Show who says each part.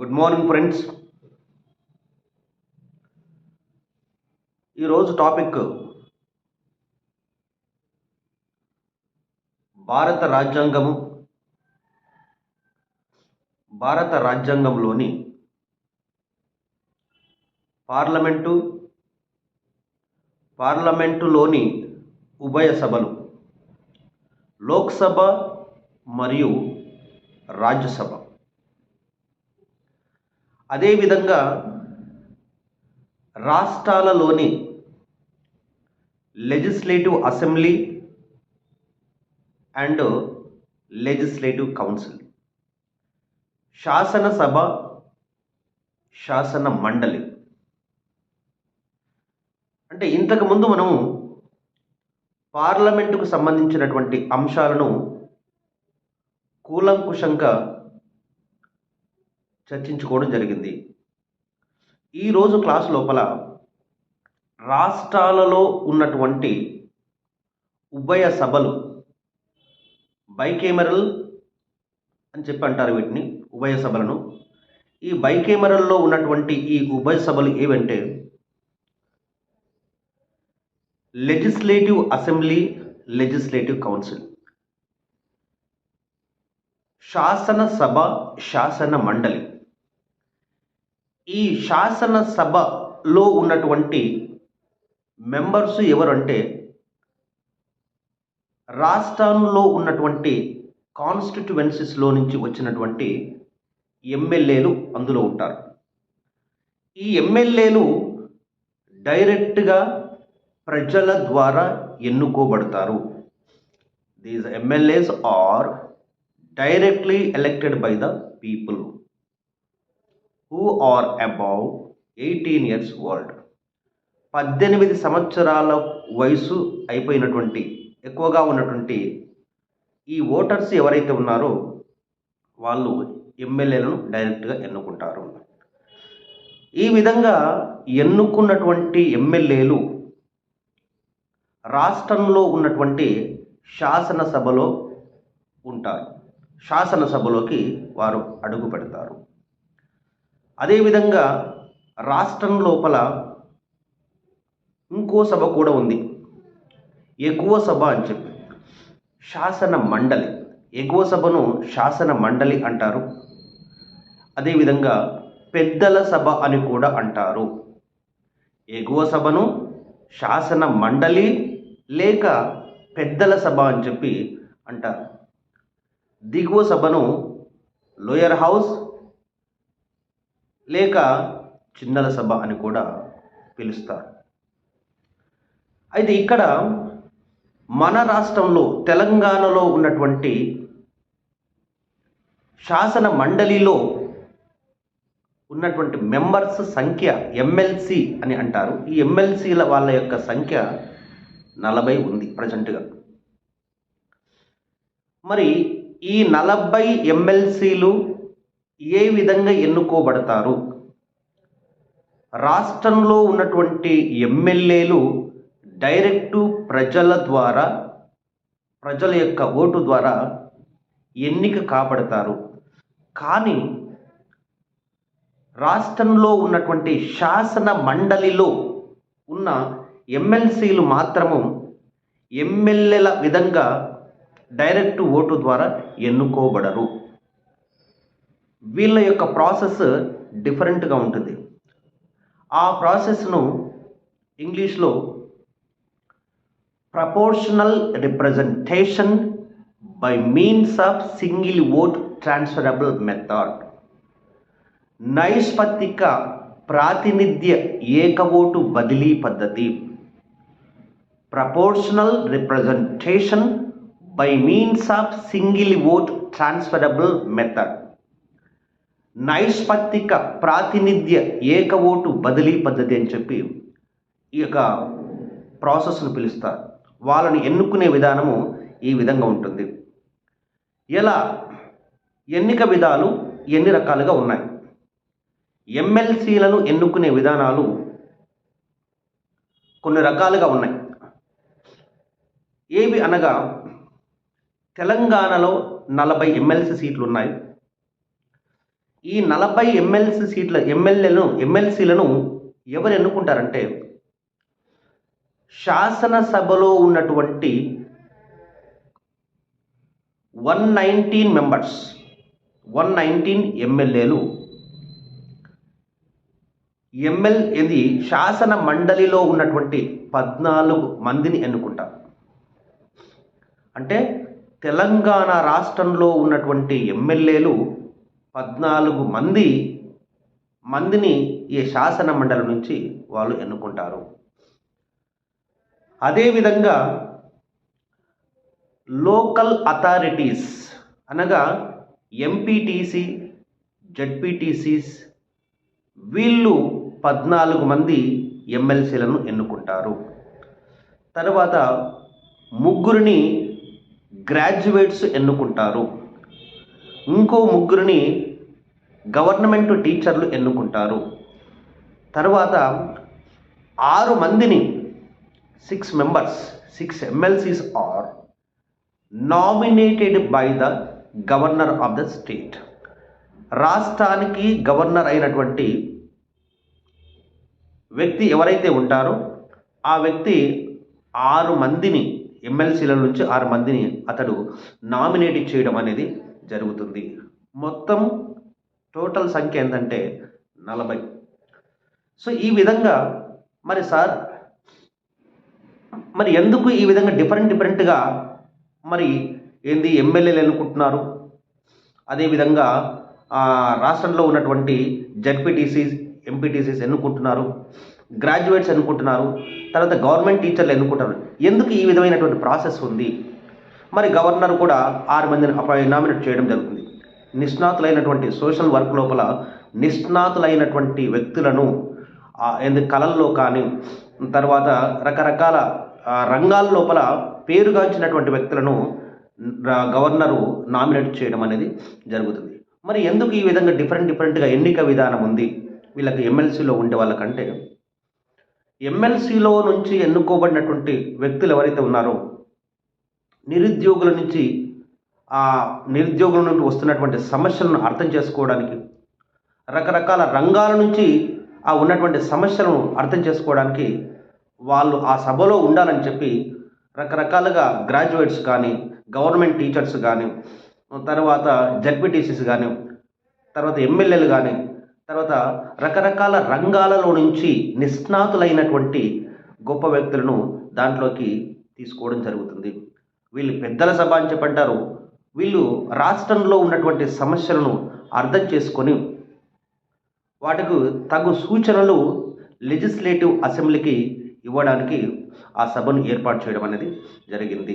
Speaker 1: Good morning friends. ఈరోజు topic భారత రాజ్యాంగము. భారత రాజ్యాంగంలోని పార్లమెంటులోని ఉభయ సభలు, లోక్సభ మరియు రాజ్యసభ, అదేవిధంగా రాష్ట్రాలలోని legislative assembly and legislative council, శాసనసభ, శాసన మండలి. అంటే ఇంతకుముందు మనము పార్లమెంటుకు సంబంధించినటువంటి అంశాలను కూలంకుషంగా చర్చించుకోవడం జరిగింది. ఈరోజు క్లాస్ లోపల రాష్ట్రాలలో ఉన్నటువంటి ఉభయ సభలు, బైకేమరల్ అని చెప్పి అంటారు వీటిని, ఉభయ సభలను. ఈ బైకేమరల్లో ఉన్నటువంటి ఈ ఉభయ సభలు ఏవంటే లెజిస్లేటివ్ అసెంబ్లీ, లెజిస్లేటివ్ కౌన్సిల్, శాసనసభ, శాసన మండలి. ఈ శాసనసభలో ఉన్నటువంటి మెంబర్స్ ఎవరంటే రాష్ట్రంలో ఉన్నటువంటి కాన్స్టిట్యువెన్సీస్లో నుంచి వచ్చినటువంటి ఎమ్మెల్యేలు అందులో ఉంటారు. ఈ ఎమ్మెల్యేలు డైరెక్ట్గా ప్రజల ద్వారా ఎన్నుకోబడతారు. These MLAs are directly elected by the people who are above 18 years old. 18 సంవత్సరాల వయసు అయిపోయినటువంటి, ఎక్కువగా ఉన్నటువంటి ఈ ఓటర్స్ ఎవరైతే ఉన్నారో వాళ్ళు ఎమ్మెల్యేలను డైరెక్ట్గా ఎన్నుకుంటారు. ఈ విధంగా ఎన్నుకున్నటువంటి ఎమ్మెల్యేలు రాష్ట్రంలో ఉన్నటువంటి శాసనసభలో ఉంటారు. శాసనసభలోకి వారు అడుగు పెడతారు. అదేవిధంగా రాష్ట్రం లోపల ఇంకో సభ కూడా ఉంది, ఎగువ సభ అని చెప్పి, శాసన మండలి. ఎగువ సభను శాసన మండలి అంటారు. అదేవిధంగా పెద్దల సభ అని కూడా అంటారు. ఎగువ సభను శాసన మండలి లేక పెద్దల సభ అని చెప్పి అంటారు. దిగువ సభను లోయర్ హౌస్ లేక చిన్నల సభ అని కూడా పిలుస్తారు. అయితే ఇక్కడ మన రాష్ట్రంలో తెలంగాణలో ఉన్నటువంటి శాసన మండలిలో ఉన్నటువంటి మెంబర్స్ సంఖ్య ఎమ్మెల్సీ అని అంటారు. ఈ ఎమ్మెల్సీల వాళ్ళ యొక్క సంఖ్య 40 ఉంది ప్రజెంట్గా. మరి ఈ 40 ఎమ్మెల్సీలు ఏ విధంగా ఎన్నుకోబడతారు? రాష్ట్రంలో ఉన్నటువంటి ఎమ్మెల్యేలు డైరెక్టు ప్రజల ద్వారా, ప్రజల యొక్క ఓటు ద్వారా ఎన్నిక కాబడతారు. కానీ రాష్ట్రంలో ఉన్నటువంటి శాసన మండలిలో ఉన్న ఎమ్మెల్సీలు మాత్రము ఎమ్మెల్యేల విధంగా డైరెక్టు ఓటు ద్వారా ఎన్నుకోబడరు. వీళ్ళ యొక్క ప్రాసెస్ డిఫరెంట్గా ఉంటుంది. ఆ ప్రాసెస్ను ఇంగ్లీష్లో proportional representation by means of single vote transferable method, నైష్పత్తిక ప్రాతినిధ్య ఏక ఓటు బదిలీ పద్ధతి. Proportional representation by means of single vote transferable method, నైష్పత్తిక ప్రాతినిధ్య ఏక ఓటు బదిలీ పద్ధతి అని చెప్పి ఈ యొక్క ప్రాసెస్ను పిలుస్తారు. వాళ్ళని ఎన్నుకునే విధానము ఈ విధంగా ఉంటుంది. ఎలా ఎన్నిక విధాలు ఎన్ని రకాలుగా ఉన్నాయి? ఎమ్మెల్సీలను ఎన్నుకునే విధానాలు కొన్ని రకాలుగా ఉన్నాయి. ఏవి అనగా, తెలంగాణలో 40 ఎమ్మెల్సీ సీట్లు ఉన్నాయి. ఈ 40 ఎమ్మెల్సీలను ఎవరు ఎన్నుకుంటారంటే శాసనసభలో ఉన్నటువంటి 119 ఎమ్మెల్యేలు శాసన మండలిలో ఉన్నటువంటి 14 మందిని ఎన్నుకుంటారు. అంటే తెలంగాణ రాష్ట్రంలో ఉన్నటువంటి ఎమ్మెల్యేలు 14 మందిని ఈ శాసన మండలి నుంచి వాళ్ళు ఎన్నుకుంటారు. అదేవిధంగా లోకల్ అథారిటీస్ అనగా ఎంపీటీసీ, జడ్పీటీసీస్ వీళ్ళు 14 మంది ఎమ్మెల్సీలను ఎన్నుకుంటారు. తర్వాత 3 గ్రాడ్యుయేట్స్ ఎన్నుకుంటారు. ఇంకో 3 గవర్నమెంట్ టీచర్లు ఎన్నుకుంటారు. తర్వాత 6 మందిని 6 MLCs are nominated by the governor of the state. రాష్ట్రానికి గవర్నర్ అయినటువంటి వ్యక్తి ఎవరైతే ఉంటారో ఆ వ్యక్తి 6 మందిని ఎమ్మెల్సీల నుంచి 6 మందిని అతడు నామినేట్ చేయడం అనేది జరుగుతుంది. మొత్తం టోటల్ సంఖ్య ఏంటంటే 40. సో ఈ విధంగా మరి ఎందుకు ఈ విధంగా డిఫరెంట్గా మరి ఎమ్మెల్యేలు ఎన్నుకుంటున్నారు, అదేవిధంగా రాష్ట్రంలో ఉన్నటువంటి జడ్పీటీసీస్, ఎంపీటీసీస్ ఎన్నుకుంటున్నారు, గ్రాడ్యుయేట్స్ ఎన్నుకుంటున్నారు, తర్వాత గవర్నమెంట్ టీచర్లు ఎన్నుకుంటారు? ఎందుకు ఈ విధమైనటువంటి ప్రాసెస్ ఉంది? మరి గవర్నర్ కూడా 6 మందిని నామినేట్ చేయడం జరుగుతుంది. నిష్ణాతులైనటువంటి సోషల్ వర్క్ లోపల నిష్ణాతులైనటువంటి వ్యక్తులను కళల్లో కానీ తర్వాత రకరకాల రంగాల లోపల పేరుగాంచినటువంటి వ్యక్తులను గవర్నరు నామినేట్ చేయడం అనేది జరుగుతుంది. మరి ఎందుకు ఈ విధంగా డిఫరెంట్గా ఎన్నిక విధానం ఉంది వీళ్ళకి ఎమ్మెల్సీలో ఉండే వాళ్ళకంటే, ఎమ్మెల్సీలో నుంచి ఎన్నుకోబడినటువంటి వ్యక్తులు ఎవరైతే ఉన్నారో నిరుద్యోగుల నుండి వస్తున్నటువంటి సమస్యలను అర్థం చేసుకోవడానికి, రకరకాల రంగాల నుంచి ఉన్నటువంటి సమస్యలను అర్థం చేసుకోవడానికి వాళ్ళు ఆ సభలో ఉండాలని చెప్పి రకరకాలుగా గ్రాడ్యుయేట్స్ కానీ, గవర్నమెంట్ టీచర్స్ కానీ, తర్వాత జడ్పీటీసీస్ కానీ, తర్వాత ఎమ్మెల్యేలు కానీ, తర్వాత రకరకాల రంగాలలో నుంచి నిష్ణాతులైనటువంటి గొప్ప వ్యక్తులను దాంట్లోకి తీసుకోవడం జరుగుతుంది. వీళ్ళు పెద్దల సభ అని చెప్పంటారు. వీళ్ళు రాష్ట్రంలో ఉన్నటువంటి సమస్యలను అర్థం చేసుకొని వాటికి తగు సూచనలు లెజిస్లేటివ్ అసెంబ్లీకి ఇవ్వడానికి ఆ సభను ఏర్పాటు చేయడం అనేది జరిగింది.